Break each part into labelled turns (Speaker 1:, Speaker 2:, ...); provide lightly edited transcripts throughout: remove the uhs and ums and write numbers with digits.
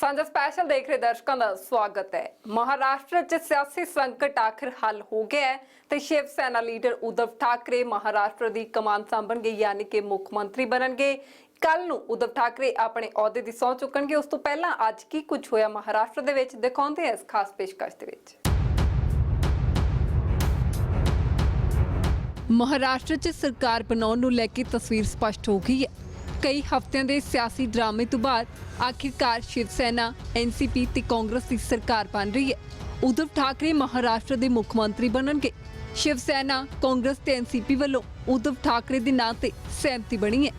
Speaker 1: ਸਾਂਝਾ ਸਪੈਸ਼ਲ ਦੇਖ ਰਹੇ ਦਰਸ਼ਕਾਂ ਦਾ ਸਵਾਗਤ ਹੈ। महाराष्ट्र च सियासी संकट आखिर हल हो गया है ਤੇ शिव सेना लीडर उद्धव ठाकरे महाराष्ट्र ਦੀ कमान संभालणगे यानी कि मुख मंत्री बनणगे। ਕੱਲ ਨੂੰ उद्धव ठाकरे ਆਪਣੇ ਅਹੁਦੇ ਦੀ ਸਹੁੰ ਚੁੱਕਣਗੇ। ਉਸ ਤੋਂ ਪਹਿਲਾਂ ਅੱਜ ਕੀ ਕੁਝ ਹੋਇਆ महाराष्ट्र ਦੇ ਵਿੱਚ ਦਿਖਾਉਂਦੇ ਇਸ ਖਾਸ ਪੇਸ਼ਕਸ਼ ਦੇ ਵਿੱਚ। महाराष्ट्र च सरकार बनाउण ਨੂੰ ਲੈ ਕੇ तस्वीर स्पष्ट हो गई है। कई हफ्तिਆਂ ਦੇ सियासी ड्रामे तो बाद आखिरकार शिव सेना एनसीपी ते कांग्रेस की सरकार बन रही है। उद्धव ठाकरे महाराष्ट्र के मुख मंत्री बनणगे। शिव सेना कांग्रेस ते एनसीपी वालों उद्धव ठाकरे के नाम ते सहमति बनी है।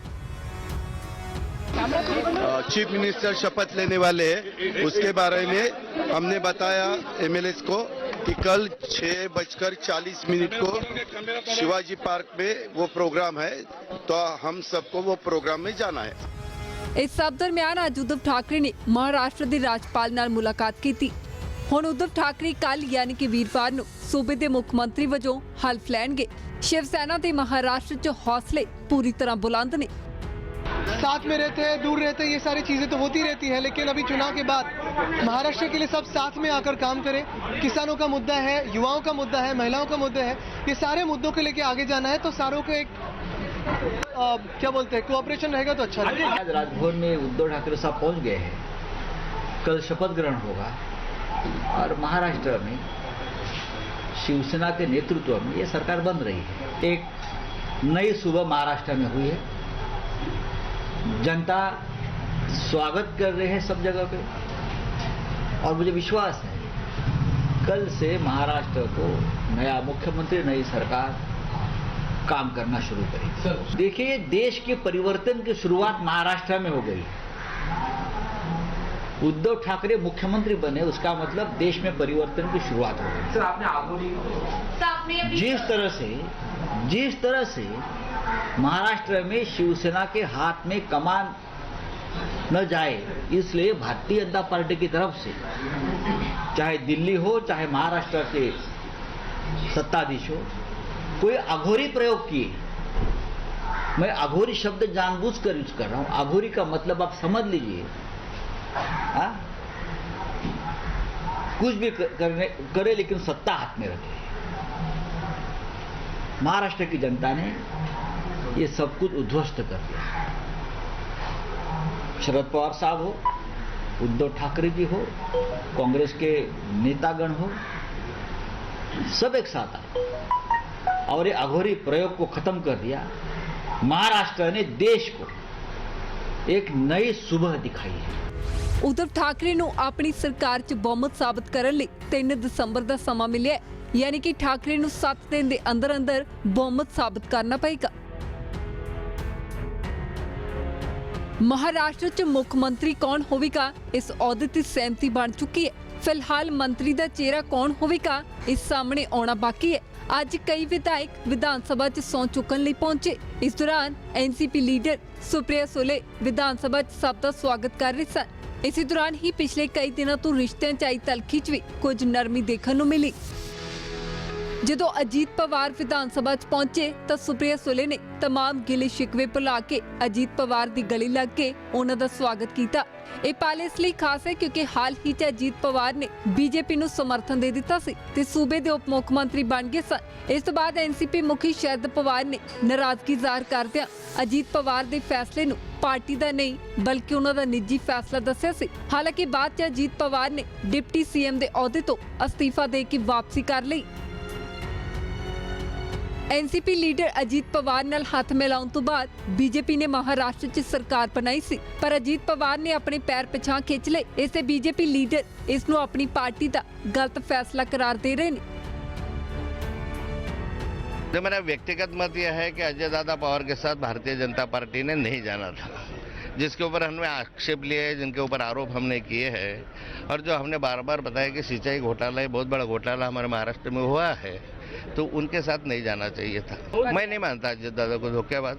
Speaker 2: चीफ मिनिस्टर शपथ लेने वाले हैं, उसके बारे में हमने बताया एमएलएस को कि कल 6:40 को शिवाजी पार्क में वो प्रोग्राम है, तो हम सबको वो प्रोग्राम में जाना है।
Speaker 1: इस सब दरम्यान अज उद्धव ठाकरे ने महाराष्ट्र के राज्यपाल नाल मुलाकात की। हुण उद्धव ठाकरे कल यानी कि वीरवार नूं सूबे के मुख मंत्री वजों हल्फ लैणगे। शिव सेना के महाराष्ट्र च हौसले पूरी तरह बुलंद ने।
Speaker 3: साथ में रहते हैं, दूर रहते हैं, ये सारी चीज़ें तो होती रहती है, लेकिन अभी चुनाव के बाद महाराष्ट्र के लिए सब साथ में आकर काम करें। किसानों का मुद्दा है, युवाओं का मुद्दा है, महिलाओं का मुद्दा है, ये सारे मुद्दों को लेके आगे जाना है। तो सारों को एक क्या बोलते हैं कोऑपरेशन रहेगा तो अच्छा रहेगा।
Speaker 4: आज राजभवन में उद्धव ठाकरे साहब पहुंच गए हैं। कल शपथ ग्रहण होगा और महाराष्ट्र में शिवसेना के नेतृत्व में ये सरकार बन रही है। एक नई सुबह महाराष्ट्र में हुई है। जनता स्वागत कर रहे हैं सब जगह पे, और मुझे विश्वास है कल से महाराष्ट्र को नया मुख्यमंत्री, नई सरकार काम करना शुरू करेगी। देखिए, देश के परिवर्तन की शुरुआत महाराष्ट्र में हो गई। उद्धव ठाकरे मुख्यमंत्री बने, उसका मतलब देश में परिवर्तन की शुरुआत हो गई।
Speaker 5: सर, आपने आगोली
Speaker 4: जिस तरह से महाराष्ट्र में शिवसेना के हाथ में कमान न जाए, इसलिए भारतीय जनता पार्टी की तरफ से चाहे दिल्ली हो चाहे महाराष्ट्र के सत्ताधीश हो, कोई अघोरी प्रयोग किए। मैं अघोरी शब्द जानबूझकर यूज कर रहा हूं। अघोरी का मतलब आप समझ लीजिए, कुछ भी करे लेकिन सत्ता हाथ में रखे। महाराष्ट्र की जनता ने ये सब कुछ उद्ध्वस्त कर दिया। शरद पवार साहब हो, उद्धव ठाकरे जी हो, कांग्रेस के नेतागण हो, सब एक साथ आए और ये अघोरी प्रयोग को खत्म कर दिया। महाराष्ट्र ने देश को एक नई सुबह दिखाई है।
Speaker 1: उद्धव ठाकरे ਨੂੰ ਆਪਣੀ ਸਰਕਾਰ 'ਚ ਬਹੁਮਤ ਸਾਬਤ ਕਰਨ ਲਈ 3 ਦਸੰਬਰ ਦਾ ਸਮਾਂ ਮਿਲਿਆ, यानी कि ठाकरे ਨੂੰ 7 दिन ਦੇ ਅੰਦਰ ਬਹੁਮਤ ਸਾਬਤ ਕਰਨਾ ਪਏਗਾ। महाराष्ट्र च मुख मंत्री कौन होवेगा, इस अहुदे ते सहमति बन चुकी है। फिलहाल मंत्री का चेहरा कौन होवेगा, इस सामने आना बाकी है। आज कई विधायक विधान सभा च सौं चुकन लई पहुंचे। इस दौरान एनसीपी लीडर सुप्रिया सुले विधान सभा च सब का स्वागत कर रहे सन। इसी दौरान ही पिछले कई दिनों तो रिश्तिਆਂ ਚ आई तलखी च भी कुछ नरमी देखने को मिली। ਜਦੋਂ अजीत पवार विधान सभा च पहुंचे तो सुप्रिया सुले ने तमाम गिले शिकवे भुला के अजीत पवार की गली लग के उन्हां दा स्वागत किया। ये पल इसलिए खास है क्योंकि हाल ही च अजीत पवार ने बीजेपी नूं समर्थन दे दिता सी ते सूबे दे उप मुख मंत्री बन गए सन। इस तो बाद एनसीपी मुखी शरद पवार ने नाराजगी जाहिर करदिआं अजीत पवार दे फैसले नूं पार्टी का नहीं बल्कि उन्हां दा निजी फैसला दस्सिआ सी। हालांकि बाद च अजीत पवार ने डिप्टी सीएम दे अहुदे तो अस्तीफा दे के वापसी कर लई। एनसीपी लीडर अजीत पवार नाल हाथ मिलाउण तो बाद बीजेपी ने महाराष्ट्र च सरकार बनाई सी, पर अजीत पवार ने अपने पैर पिछां खिंच लए। इससे बीजेपी लीडर इस नूं अपनी पार्टी का गलत फैसला करार दे रहे हैं।
Speaker 2: तो मेरा व्यक्तिगत मत यह है कि अजय दादा पवार के साथ भारतीय जनता पार्टी ने नहीं जाना था, जिसके ऊपर हमने आक्षेप लिए हैं, जिनके ऊपर आरोप हमने किए हैं, और जो हमने बार बार बताया कि सिंचाई घोटाला, बहुत बड़ा घोटाला हमारे महाराष्ट्र में हुआ है, तो उनके साथ नहीं जाना चाहिए था। मैं नहीं मानता अजय दादा को धोखेबाज।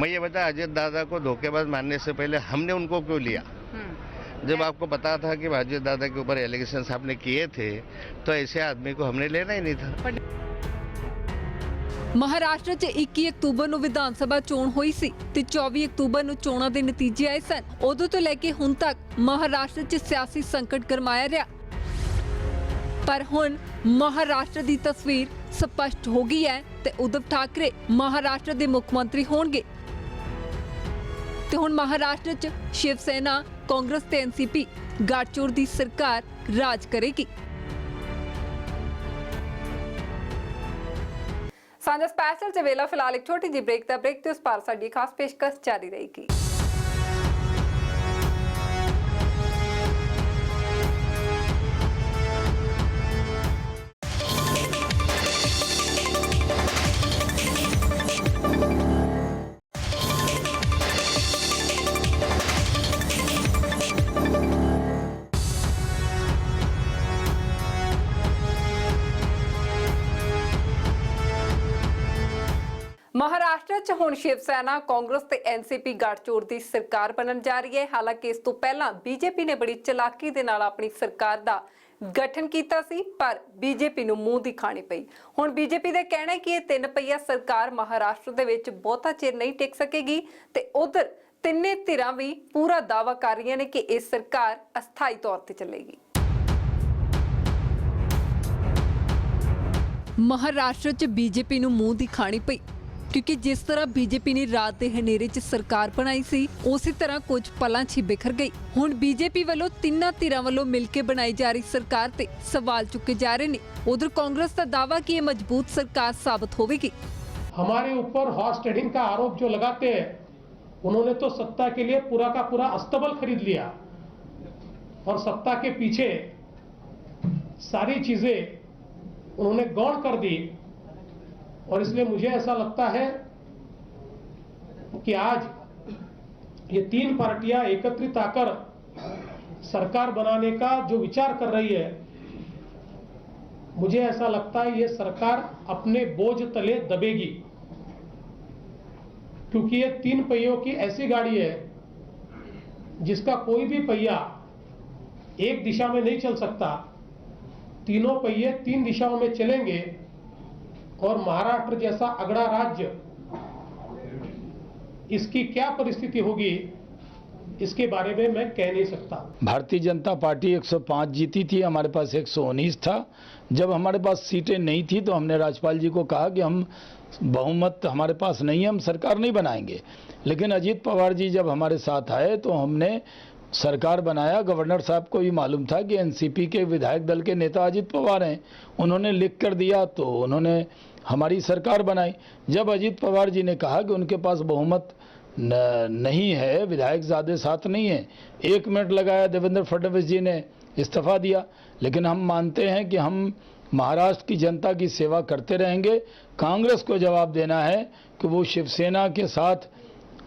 Speaker 2: मैं ये बता, अजय दादा को धोखेबाज मानने से पहले हमने उनको क्यों लिया? जब आपको पता था कि अजय दादा के ऊपर एलिगेशंस आपने किए थे, तो ऐसे आदमी को हमने लेना ही नहीं था।
Speaker 1: ਮਹਾਰਾਸ਼ਟਰ 'ਚ 21 ਅਕਤੂਬਰ ਨੂੰ ਵਿਧਾਨ ਸਭਾ ਚੋਣ ਹੋਈ ਸੀ ਤੇ 24 ਅਕਤੂਬਰ ਨੂੰ ਚੋਣਾਂ ਦੇ ਨਤੀਜੇ ਆਏ ਸਨ। ਉਦੋਂ ਤੋਂ ਲੈ ਕੇ ਹੁਣ ਤੱਕ ਮਹਾਰਾਸ਼ਟਰ 'ਚ ਸਿਆਸੀ ਸੰਕਟ ਗਰਮਾਇਆ ਰਿਹਾ। ਪਰ ਹੁਣ ਮਹਾਰਾਸ਼ਟਰ ਦੀ ਤਸਵੀਰ ਸਪਸ਼ਟ ਹੋ ਗਈ ਹੈ ਤੇ ਉद्धਵ ਠਾਕਰੇ ਮਹਾਰਾਸ਼ਟਰ ਦੇ ਮੁੱਖ ਮੰਤਰੀ ਹੋਣਗੇ ਤੇ ਹੁਣ ਮਹਾਰਾਸ਼ਟਰ 'ਚ ਸ਼ਿਵ ਸੈਨਾ, ਕਾਂਗਰਸ ਤੇ ਐਨਸੀਪੀ ਗਠਜੋੜ ਦੀ ਸਰਕਾਰ ਰਾਜ ਕਰੇਗੀ। ਸਾਂਝਾ ਸਪੈਸ਼ਲ 'ਚ ਵੇਲਾ ਫਿਲਹਾਲ ਇੱਕ ਛੋਟੀ ਜਿਹੀ ਬ੍ਰੇਕ ਤੇ ਉਸ ਪਾਰ ਸਾਡੀ ਖਾਸ ਪੇਸ਼ਕਸ਼ ਜਾਰੀ ਰਹੇਗੀ। ਮਹਾਰਾਸ਼ਟਰ 'ਚ ਹੁਣ ਸ਼ਿਵ ਸੈਨਾ, ਕਾਂਗਰਸ ਤੇ ਐਨਸੀਪੀ ਗਠਜੋੜ ਦੀ ਸਰਕਾਰ ਬਣਨ ਜਾ ਰਹੀ ਹੈ। ਹਾਲਾਂਕਿ ਇਸ ਤੋਂ ਪਹਿਲਾਂ ਬੀਜੇਪੀ ਨੇ ਬੜੀ ਚਲਾਕੀ ਦੇ ਨਾਲ ਆਪਣੀ ਸਰਕਾਰ ਦਾ ਗਠਨ ਕੀਤਾ ਸੀ, ਪਰ ਬੀਜੇਪੀ ਨੂੰ ਮੂੰਹ ਦੀ ਖਾਣੀ ਪਈ। ਹੁਣ ਬੀਜੇਪੀ ਦਾ ਕਹਿਣਾ ਹੈ ਕਿ ਇਹ 3 ਪਹੀਆ ਸਰਕਾਰ ਮਹਾਰਾਸ਼ਟਰ ਦੇ ਵਿੱਚ ਬਹੁਤਾ ਚਿਰ ਨਹੀਂ ਟਿਕ ਸਕੇਗੀ ਤੇ ਉਧਰ ਤਿੰਨੇ ਧਿਰਾਂ ਵੀ ਪੂਰਾ ਦਾਅਵਾ ਕਰ ਰਹੀਆਂ ਨੇ ਕਿ ਇਹ ਸਰਕਾਰ ਅਸਥਾਈ ਤੌਰ ਤੇ ਚੱਲੇਗੀ। ਮਹਾਰਾਸ਼ਟਰ 'ਚ ਬੀਜੇਪੀ ਨੂੰ ਮੂੰਹ ਦੀ ਖਾਣੀ ਪਈ क्योंकि जिस तरह बीजेपी ने रात के हनेरे च सरकार बनाई सी, उसी तरह कुछ पलां 'ਚ बिखर गई। हुण बीजेपी वालों तिन्नां धिरां वालों मिलकर बनाई जा रही सरकार ते सवाल चुके जा रहे हैं। उधर कांग्रेस का दावा कि ये मजबूत सरकार साबित होगी।
Speaker 5: हमारे ऊपर हॉर्स ट्रेडिंग का आरोप जो लगाते हैं, उन्होंने तो सत्ता के लिए पूरा का पूरा अस्तबल खरीद लिया और सत्ता के पीछे सारी चीजें उन्होंने गौण कर दी। और इसलिए मुझे ऐसा लगता है कि आज ये 3 पार्टियां एकत्रित आकर सरकार बनाने का जो विचार कर रही है, मुझे ऐसा लगता है ये सरकार अपने बोझ तले दबेगी, क्योंकि ये 3 पहियों की ऐसी गाड़ी है जिसका कोई भी पहिया एक दिशा में नहीं चल सकता। तीनों पहिए 3 दिशाओं में चलेंगे और महाराष्ट्र जैसा अगड़ा राज्य, इसकी क्या परिस्थिति होगी इसके बारे में मैं कह नहीं सकता।
Speaker 6: भारतीय जनता पार्टी 105 जीती थी, हमारे पास 119 था। जब हमारे पास सीटें नहीं थी तो हमने राज्यपाल जी को कहा कि हम बहुमत हमारे पास नहीं है, हम सरकार नहीं बनाएंगे। लेकिन अजीत पवार जी जब हमारे साथ आए तो हमने सरकार बनाया। गवर्नर साहब को भी मालूम था कि एनसीपी के विधायक दल के नेता अजीत पवार हैं, उन्होंने लिख कर दिया तो उन्होंने हमारी सरकार बनाई। जब अजीत पवार जी ने कहा कि उनके पास बहुमत नहीं है, विधायक ज़्यादा साथ नहीं है, 1 मिनट लगाया, देवेंद्र फडणवीस जी ने इस्तीफा दिया। लेकिन हम मानते हैं कि हम महाराष्ट्र की जनता की सेवा करते रहेंगे। कांग्रेस को जवाब देना है कि वो शिवसेना के साथ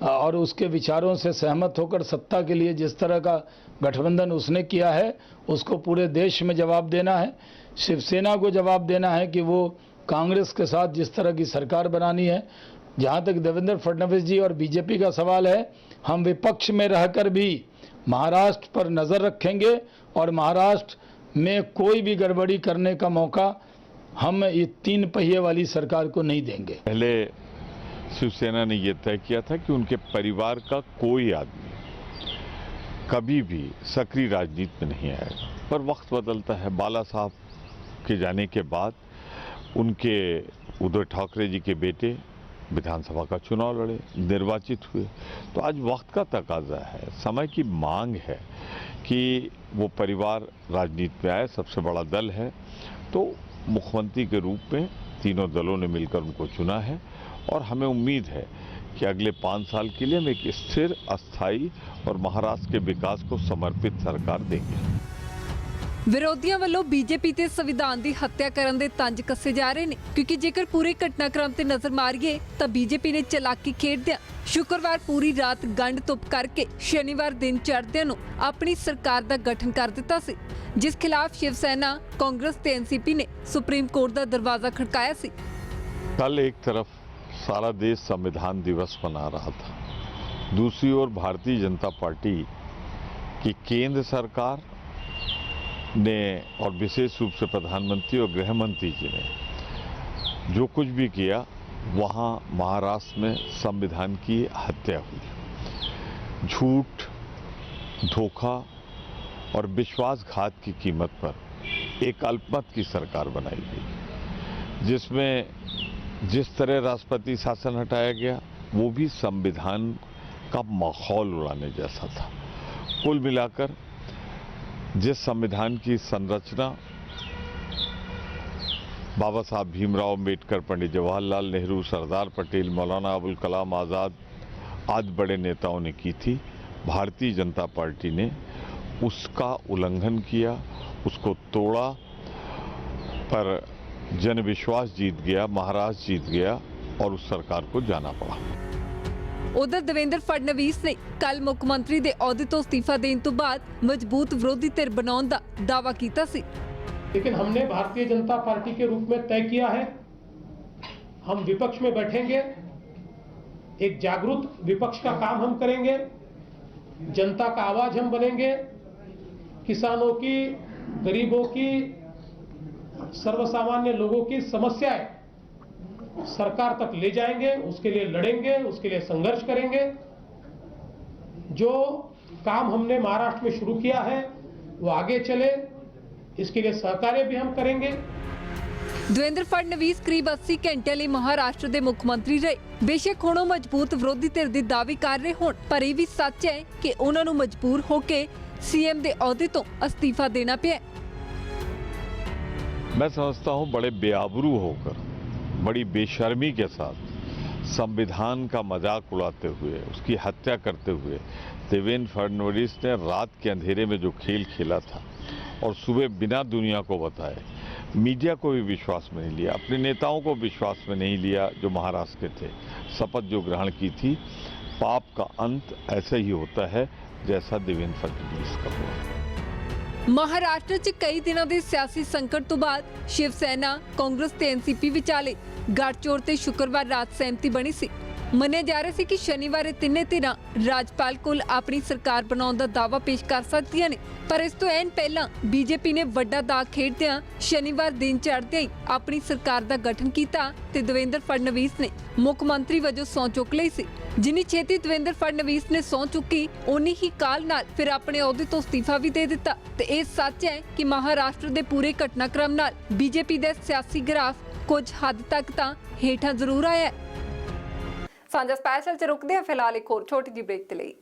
Speaker 6: और उसके विचारों से सहमत होकर सत्ता के लिए जिस तरह का गठबंधन उसने किया है, उसको पूरे देश में जवाब देना है। शिवसेना को जवाब देना है कि वो कांग्रेस के साथ जिस तरह की सरकार बनानी है। जहाँ तक देवेंद्र फडणवीस जी और बीजेपी का सवाल है, हम विपक्ष में रहकर भी महाराष्ट्र पर नज़र रखेंगे और महाराष्ट्र में कोई भी गड़बड़ी करने का मौका हम ये 3 पहिए वाली सरकार को नहीं देंगे।
Speaker 7: पहले शिवसेना ने यह तय किया था कि उनके परिवार का कोई आदमी कभी भी सक्रिय राजनीति में नहीं आएगा, पर वक्त बदलता है। बाला साहब के जाने के बाद उनके उद्धव ठाकरे जी के बेटे विधानसभा का चुनाव लड़े, निर्वाचित हुए। तो आज वक्त का तकाजा है, समय की मांग है कि वो परिवार राजनीति में आए। सबसे बड़ा दल है, तो मुख्यमंत्री के रूप में तीनों दलों ने मिलकर उनको चुना है और हमें उम्मीद है कि अगले 5 साल के लिए हम एक स्थिर, अस्थायी और महाराष्ट्र के विकास को समर्पित सरकार देंगे।
Speaker 1: विरोधियों वालों बीजेपी ते संविधान की हत्या करने दे तंज कसे जा रहे हैं, क्योंकि जेकर पूरे घटनाक्रम ते नजर मारिए तो बीजेपी ने चलाकी खेडदियां शुक्रवार पूरी रात गंढ तुप करके शनिवार दिन चढ़दियां नूं अपनी सरकार का गठन कर दिता सी, जिस खिलाफ शिव सेना, कांग्रेस ते एनसीपी ने सुप्रीम कोर्ट का दरवाजा खड़काया सी।
Speaker 7: कल एक तरफ सारा देश संविधान दिवस मना रहा था, दूसरी ओर भारतीय जनता पार्टी की केंद्र सरकार ने और विशेष रूप से प्रधानमंत्री और गृह मंत्री जी ने जो कुछ भी किया वहाँ महाराष्ट्र में संविधान की हत्या हुई। झूठ, धोखा और विश्वासघात की कीमत पर एक अल्पमत की सरकार बनाई गई, जिसमें जिस तरह राष्ट्रपति शासन हटाया गया वो भी संविधान का माहौल उड़ाने जैसा था। कुल मिलाकर जिस संविधान की संरचना बाबा साहब भीमराव अंबेडकर, पंडित जवाहरलाल नेहरू, सरदार पटेल, मौलाना अबुल कलाम आज़ाद आदि बड़े नेताओं ने की थी, भारतीय जनता पार्टी ने उसका उल्लंघन किया, उसको तोड़ा, पर जनविश्वास जीत गया, महाराष्ट्र जीत गया और उस सरकार को जाना पड़ा।
Speaker 1: उधर देवेंद्र फडणवीस ने कल मुख्य मंत्री ਦੇ ਅਹੁਦੇ ਤੋਂ ਅਸਤੀਫਾ ਦੇਣ ਤੋਂ ਬਾਅਦ मजबूत विरोधी धिर बनाने ਦਾ दावा ਕੀਤਾ ਸੀ।
Speaker 5: लेकिन हमने भारतीय जनता पार्टी के रूप में तय किया है, हम विपक्ष में बैठेंगे, एक जागरूक विपक्ष का काम हम करेंगे, जनता का आवाज हम बनेंगे, किसानों की, गरीबों की, सर्वसामान्य लोगों की समस्याएं सरकार तक ले जाएंगे, उसके लिए लड़ेंगे, उसके लिए संघर्ष करेंगे। जो काम हमने महाराष्ट्र में शुरू किया है वो आगे चले, इसके लिए सहकार्य भी हम करेंगे।
Speaker 1: देवेंद्र फडणवीस करीब 80 घंटे ਲਈ महाराष्ट्र ਦੇ ਮੁੱਖ ਮੰਤਰੀ ਰਹੇ। बेशक ਹੁਣ ਉਹ ਮਜ਼ਬੂਤ ਵਿਰੋਧੀ ਧਿਰ ਦੀ ਦਾਅਵੇ ਕਰ ਰਹੇ ਹੋਣ, ਪਰ ਇਹ ਵੀ ਸੱਚ ਹੈ ਕਿ ਉਹਨਾਂ ਨੂੰ ਮਜਬੂਰ ਹੋ ਕੇ सीएम ਦੇ ਅਹੁਦੇ ਤੋਂ ਅਸਤੀਫਾ ਦੇਣਾ ਪਿਆ।
Speaker 7: मैं समझता हूं बड़े बेआबरू होकर, बड़ी बेशर्मी के साथ संविधान का मजाक उड़ाते हुए, उसकी हत्या करते हुए देवेंद्र फडणवीस ने रात के अंधेरे में जो खेल खेला था और सुबह बिना दुनिया को बताए मीडिया को भी विश्वास में नहीं लिया, अपने नेताओं को विश्वास में नहीं लिया जो महाराष्ट्र के थे, शपथ जो ग्रहण की थी, पाप का अंत ऐसा ही होता है जैसा देवेंद्र फडणवीस का हुआ।
Speaker 1: महाराष्ट्र 'ਚ ਕਈ ਦਿਨਾਂ ਦੇ ਸਿਆਸੀ ਸੰਕਟ ਤੋਂ ਬਾਅਦ ਸ਼ਿਵ ਸੈਨਾ, ਕਾਂਗਰਸ ਤੇ ਐਨਸੀਪੀ ਵਿਚਾਲੇ ਗੱਠਜੋੜ ਤੇ ਸ਼ੁੱਕਰਵਾਰ ਰਾਤ ਸਹਿਮਤੀ ਬਣੀ ਸੀ। ਮੰਨਿਆ ਜਾ ਰਿਹਾ ਸੀ ਕਿ ਸ਼ਨੀਵਾਰ ਇਹ ਤਿੰਨੇ ਧਿਰਾਂ ਰਾਜਪਾਲ ਕੋਲ ਆਪਣੀ ਸਰਕਾਰ ਬਣਾਉਣ ਦਾ ਦਾਅਵਾ ਪੇਸ਼ ਕਰ ਸਕਦੀਆਂ ਨੇ, ਪਰ ਇਸ ਤੋਂ ਐਨ ਪਹਿਲਾਂ ਬੀਜੇਪੀ ਨੇ ਵੱਡਾ ਦਾਅ ਖੇਡਦਿਆਂ ਸ਼ਨੀਵਾਰ ਦਿਨ ਚੜ੍ਹਦਿਆਂ ਹੀ ਆਪਣੀ ਸਰਕਾਰ ਦਾ ਗਠਨ ਕੀਤਾ ਤੇ ਦੇਵੇਂਦਰ ਫਡਣਵੀਸ ਨੇ ਮੁੱਖ ਮੰਤਰੀ ਵਜੋਂ ਸਹੁੰ ਚੁੱਕ ਲਈ ਸੀ। ਜਿੰਨੀ ਛੇਤੀ ਦੇਵੇਂਦਰ ਫਡਣਵੀਸ ਨੇ ਸਹੁੰ ਚੁੱਕੀ, ਉਨੀ ਹੀ ਕਾਲ ਨਾਲ ਫਿਰ ਆਪਣੇ ਅਹੁਦੇ ਤੋਂ ਅਸਤੀਫਾ ਵੀ ਦੇ ਦਿੱਤਾ ਤੇ ਇਹ ਸੱਚ ਹੈ ਕਿ ਮਹਾਰਾਸ਼ਟਰ ਦੇ ਪੂਰੇ ਘਟਨਾਕ੍ਰਮ ਨਾਲ ਬੀਜੇਪੀ ਦਾ ਸਿਆਸੀ ਗ੍ਰਾਫ ਕੁਝ ਹੱਦ ਤੱਕ ਤਾਂ ਹੇਠਾਂ ਜ਼ਰੂਰ ਆਇਆ ਹੈ। ਸਾਂਝਾ ਸਪੈਸ਼ਲ 'ਚ ਰੁਕਦੇ ਹਾਂ ਫਿਲਹਾਲ ਇੱਕ ਹੋਰ ਛੋਟੀ ਜਿਹੀ ਬ੍ਰੇਕ ਦੇ ਲਈ।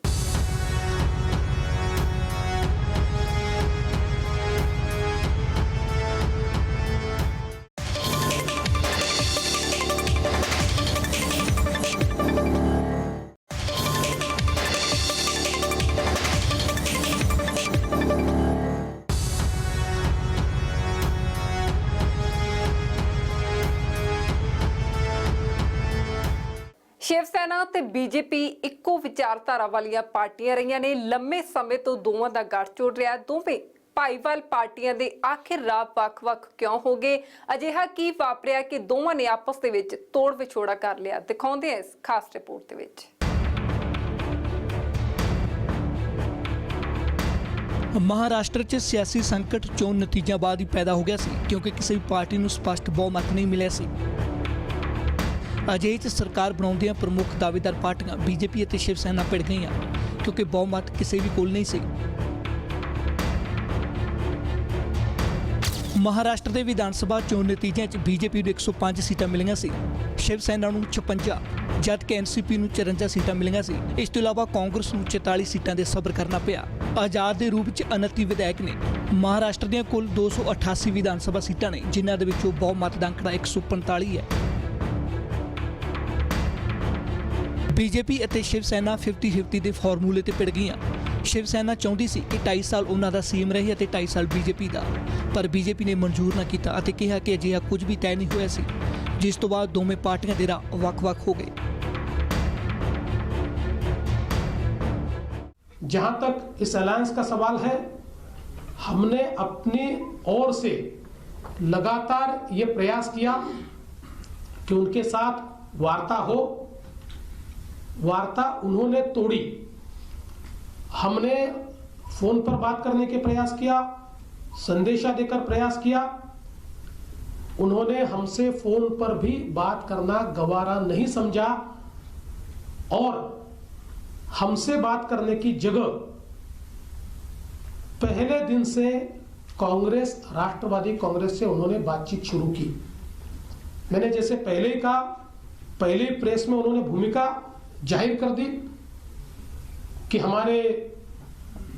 Speaker 1: शिव सेना ते बीजेपी इक्को विचारधारा वालियां पार्टियां रहियां ने। लंबे समय तो दोवां दा गठजोड़ रहा। दोवें भाईवाल पार्टियां दे आखिर राह वख-वख क्यों हो गए? अजिहा की वापरिया कि दोवां ने आपस दे विच तोड़ विछोड़ा कर लिया? दिखाउंदे इस खास रिपोर्ट दे विच।
Speaker 8: महाराष्ट्र च सियासी संकट चोण नतीजा बाद ही पैदा हो गया सी, क्योंकि किसी भी पार्टी नूं स्पष्ट बहुमत नहीं मिलिया सी। अजिहे च सरकार बनाउंदियां प्रमुख दावेदार पार्टियां बीजेपी और शिव सेना भिड़ गईयां, क्योंकि बहुमत किसी भी कोल नहीं सी। महाराष्ट्र के विधान सभा चोण नतीजों च बीजेपी नूं 105 सीटां मिलियां सी, शिव सेना नूं 56, जबकि एनसीपी नूं 54 सीटां मिलियां सी। इस तों इलावा कांग्रेस नूं 44 सीटां दे सबर करना पिया। आजाद के रूप च 29 विधायक ने। महाराष्ट्र दीआं कुल 288 विधान सभा सीटां ने, जिन्हां दे विचों बहुमत दा अंकड़ा 145 है। बीजेपी ਅਤੇ शिव सेना 50-50 ਦੇ ਫਾਰਮੂਲੇ ਤੇ ਭਿੜ ਗਈਆਂ। शिव सेना ਚਾਹੁੰਦੀ ਸੀ ਕਿ 2.5 ਸਾਲ ਉਹਨਾਂ ਦਾ ਸੀਐਮ ਰਹੇ ਅਤੇ 2.5 ਸਾਲ बीजेपी ਦਾ, ਪਰ बीजेपी ਨੇ ਮਨਜ਼ੂਰ ਨਾ ਕੀਤਾ ਅਤੇ ਕਿਹਾ ਕਿ ਅਜਿਹਾ ਕੁਝ ਵੀ ਤੈਅ ਨਹੀਂ ਹੋਇਆ ਸੀ, ਜਿਸ ਤੋਂ ਬਾਅਦ ਦੋਵੇਂ ਪਾਰਟੀਆਂ ਦੇ ਰਾਹ ਵੱਖ-ਵੱਖ ਹੋ ਗਏ।
Speaker 5: जहां तक इस अलायंस का सवाल है, हमने अपनी ओर से लगातार ये प्रयास किया कि उनके साथ वार्ता हो। वार्ता उन्होंने तोड़ी। हमने फोन पर बात करने के प्रयास किया, संदेशा देकर प्रयास किया। उन्होंने हमसे फोन पर भी बात करना गवारा नहीं समझा और हमसे बात करने की जगह पहले दिन से कांग्रेस, राष्ट्रवादी कांग्रेस से उन्होंने बातचीत शुरू की। मैंने जैसे पहले ही कहा, पहले प्रेस में उन्होंने भूमिका जाहिर कर दी कि हमारे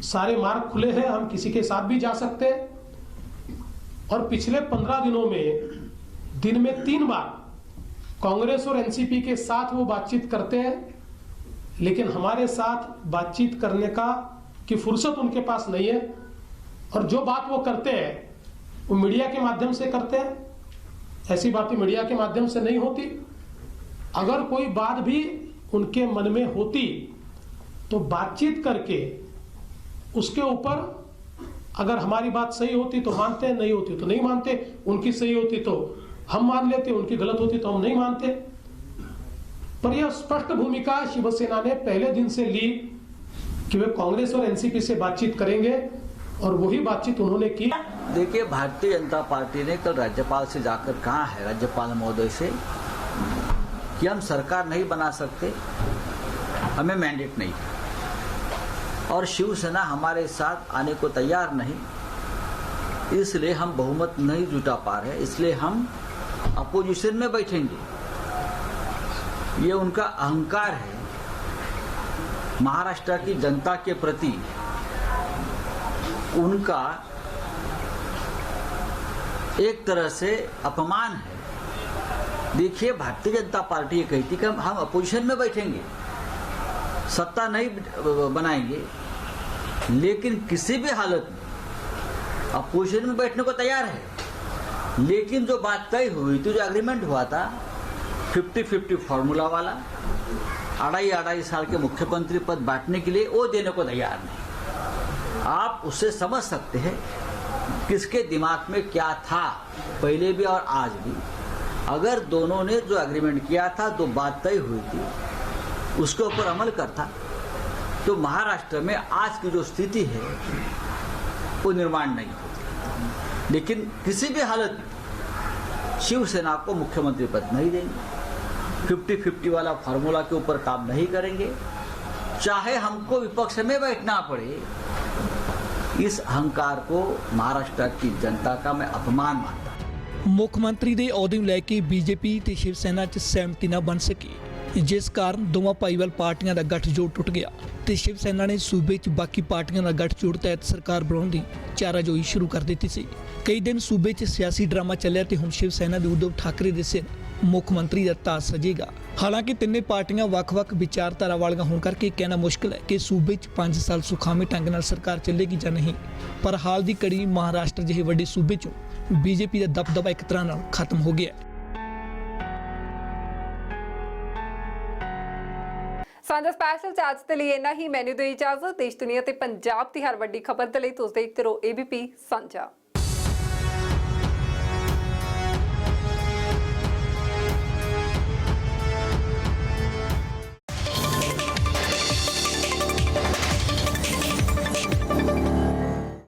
Speaker 5: सारे मार्ग खुले हैं, हम किसी के साथ भी जा सकते हैं। और पिछले 15 दिनों में दिन में 3 बार कांग्रेस और एनसीपी के साथ वो बातचीत करते हैं, लेकिन हमारे साथ बातचीत करने की फुर्सत उनके पास नहीं है। और जो बात वो करते हैं वो मीडिया के माध्यम से करते हैं। ऐसी बातें मीडिया के माध्यम से नहीं होती। अगर कोई बात भी उनके मन में होती तो बातचीत करके उसके ऊपर अगर हमारी बात सही होती तो मानते, नहीं होती तो नहीं मानते। उनकी सही होती तो हम मान लेते, उनकी गलत होती तो हम नहीं मानते। पर यह स्पष्ट भूमिका शिवसेना ने पहले दिन से ली कि वे कांग्रेस और एनसीपी से बातचीत करेंगे और वही बातचीत उन्होंने की।
Speaker 4: देखिए, भारतीय जनता पार्टी ने कल राज्यपाल से जाकर कहा है, राज्यपाल महोदय से, कि हम सरकार नहीं बना सकते, हमें मैंडेट नहीं है और शिवसेना हमारे साथ आने को तैयार नहीं, इसलिए हम बहुमत नहीं जुटा पा रहे, इसलिए हम अपोजिशन में बैठेंगे। ये उनका अहंकार है, महाराष्ट्र की जनता के प्रति उनका एक तरह से अपमान है। देखिए, भारतीय जनता पार्टी ये कहती कि हम अपोजिशन में बैठेंगे, सत्ता नहीं बनाएंगे, लेकिन किसी भी हालत में अपोजिशन में बैठने को तैयार है। लेकिन जो बात तय हुई थी, जो एग्रीमेंट हुआ था 50-50 फॉर्मूला वाला, 2.5 साल के मुख्यमंत्री पद बांटने के लिए, वो देने को तैयार नहीं। आप उससे समझ सकते हैं किसके दिमाग में क्या था पहले भी और आज भी। अगर दोनों ने जो एग्रीमेंट किया था, जो बात तय हुई थी, उसके ऊपर अमल करता तो महाराष्ट्र में आज की जो स्थिति है वो निर्माण नहीं होती। लेकिन किसी भी हालत में शिवसेना को मुख्यमंत्री पद नहीं देंगे, 50-50 वाला फार्मूला के ऊपर काम नहीं करेंगे, चाहे हमको विपक्ष में बैठना पड़े। इस अहंकार को महाराष्ट्र की जनता का मैं अपमान मानता हूं।
Speaker 8: ਮੁੱਖ ਮੰਤਰੀ ਦੇ ਅਹੁਦੇ ਨੂੰ ਲੈ ਕੇ ਬੀਜੇਪੀ ਤੇ ਸ਼ਿਵ ਸੈਨਾ 'ਚ ਸਹਿਮਤੀ ਨਾ ਬਣ ਸਕੀ, ਜਿਸ ਕਾਰਨ ਦੋਵਾਂ ਭਾਈਵਾਲ ਪਾਰਟੀਆਂ ਦਾ ਗੱਠਜੋੜ ਟੁੱਟ ਗਿਆ ਤੇ ਸ਼ਿਵ ਸੈਨਾ ਨੇ ਸੂਬੇ 'ਚ ਬਾਕੀ ਪਾਰਟੀਆਂ ਦਾ ਗੱਠਜੋੜ ਤਹਿਤ ਸਰਕਾਰ ਬਣਾਉਣ ਦੀ ਚਾਰਾਜੋਈ ਸ਼ੁਰੂ ਕਰ ਦਿੱਤੀ ਸੀ। ਕਈ ਦਿਨ ਸੂਬੇ 'ਚ ਸਿਆਸੀ ਡਰਾਮਾ ਚੱਲਿਆ ਤੇ ਹੁਣ ਸ਼ਿਵ ਸੈਨਾ ਦੇ ਉद्धਵ ਠਾਕਰੇ ਦੇ ਸਿਰ ਮੁੱਖ ਮੰਤਰੀ ਦਾ ਤਾਜ ਸਜੇਗਾ। ਹਾਲਾਂਕਿ ਤਿੰਨੇ ਪਾਰਟੀਆਂ ਵੱਖ-ਵੱਖ ਵਿਚਾਰਧਾਰਾ ਵਾਲੀਆਂ ਹੋਣ ਕਰਕੇ ਕਹਿਣਾ ਮੁਸ਼ਕਿਲ ਹੈ ਕਿ ਸੂਬੇ 'ਚ 5 ਸਾਲ ਸੁਖਾਵੇਂ ਢੰਗ ਨਾਲ ਸਰਕਾਰ ਚੱਲੇਗੀ ਜਾਂ ਨਹੀਂ। ਪਰ ਹਾਲ ਦੀ ਘੜੀ ਮਹਾਰਾਸ਼ਟਰ ਜਿਹੇ ਵੱਡੇ ਸੂਬੇ 'ਚੋਂ ਬੀਜੇਪੀ ਦਾ ਦਬਦਬਾ ਇੱਕ ਤਰ੍ਹਾਂ ਨਾਲ ਖਤਮ ਹੋ ਗਿਆ।
Speaker 1: ਸਾਂਝਾ ਸਪੈਸ਼ਲ ਚਾਰਜ ਦੇ ਲਈ ਇੰਨਾ ਹੀ। ਮੈਨੂੰ ਦਿਓ ਇਜਾਜ਼ਤ। ਦੇਸ਼ ਦੁਨੀਆ ਤੇ ਪੰਜਾਬ ਦੀ ਹਰ ਵੱਡੀ ਖਬਰ ਦੇ ਲਈ ਤੁਸੀਂ ਦੇਖਦੇ ਰਹੋ ABP ਸਾਂਝਾ।